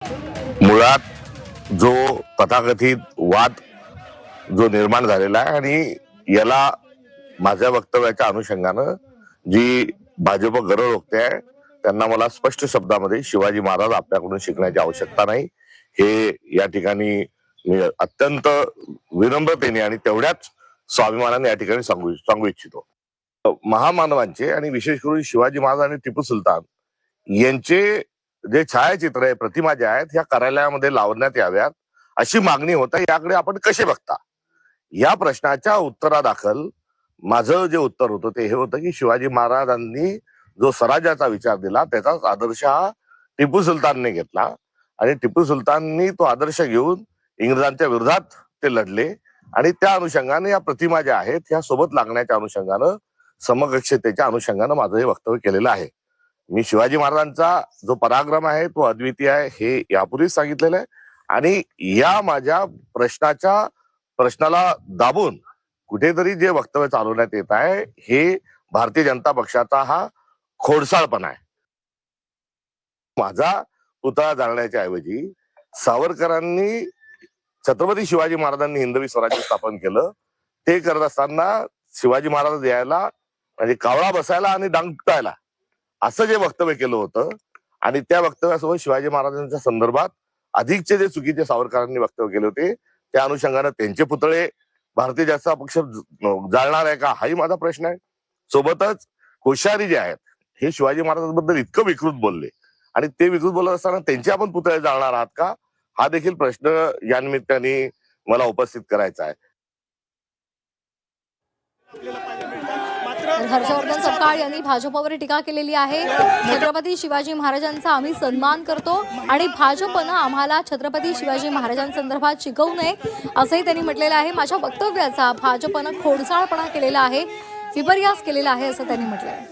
मुळात जो तथाकथित वाद जो निर्माण झालेला आहे आणि याला माझ्या वक्तव्याच्या अनुषंगानं जी भाजप गरज ओकते आहे त्यांना मला स्पष्ट शब्दामध्ये शिवाजी महाराज आपल्याकडून शिकण्याची आवश्यकता नाही हे या ठिकाणी मी अत्यंत विनम्रतेने आणि तेवढ्याच स्वाभिमानाने या ठिकाणी सांगू इच्छितो. महामानवांचे आणि विशेष करून शिवाजी महाराज आणि टिपू सुलतान यांचे जे छायाचित्र आहे प्रतिमा ज्या आहेत ह्या कार्यालयामध्ये लावण्यात याव्यात अशी मागणी होता. याकडे आपण कसे बघता? या प्रश्नाच्या उत्तरादाखल माझं जे उत्तर होतं ते हे होतं की शिवाजी महाराजांनी जो स्वराज्याचा विचार दिला त्याचाच आदर्श हा टिपू सुलतानने घेतला आणि टिपू सुलताननी तो आदर्श घेऊन इंग्रजांच्या विरोधात ते लढले आणि त्या अनुषंगाने या प्रतिमा ज्या आहेत ह्या सोबत लागण्याच्या अनुषंगानं समकक्षतेच्या अनुषंगानं माझं हे वक्तव्य केलेलं आहे. मी शिवाजी महाराजांचा जो पराक्रम आहे तो अद्वितीय आहे हे यापूर्वीच सांगितलेलं आहे आणि या माझ्या प्रश्नाला दाबून कुठेतरी जे वक्तव्य चालवण्यात येत आहे हे भारतीय जनता पक्षाचा हा खोडसाळपणा आहे. माझा पुतळा जाळण्याच्या ऐवजी सावरकरांनी छत्रपती शिवाजी महाराजांनी हिंदवी स्वराज्य स्थापन केलं ते करत असताना शिवाजी महाराज यायला म्हणजे कावळा बसायला आणि डांग पिटायला असं जे वक्तव्य केलं होतं आणि त्या वक्तव्यासोबत शिवाजी महाराजांच्या संदर्भात अधिकचे जे चुकीचे सावरकरांनी वक्तव्य केले होते त्या अनुषंगाने त्यांचे पुतळे भारतीय जनता पक्ष जाळणार आहे का हाही माझा प्रश्न आहे. सोबतच कोश्यारी जे आहेत हे शिवाजी महाराजांबद्दल इतकं विकृत बोलले आणि ते विकृत बोलत असताना त्यांचे आपण पुतळे जाळणार आहात का हा देखील प्रश्न या निमित्ताने मला उपस्थित करायचा आहे. हर्षवर्धन सपकाळ यांनी भाजपवर टीका केलेली आहे. छत्रपती शिवाजी महाराजांचा आम्ही सन्मान करतो आणि भाजपनं आम्हाला छत्रपती शिवाजी महाराजांसंदर्भात शिकवू नये असंही त्यांनी म्हटलेलं आहे. माझ्या वक्तव्याचा भाजपनं खोडसाळपणा केलेला आहे, विपर्यास केलेला आहे असं त्यांनी म्हटलंय.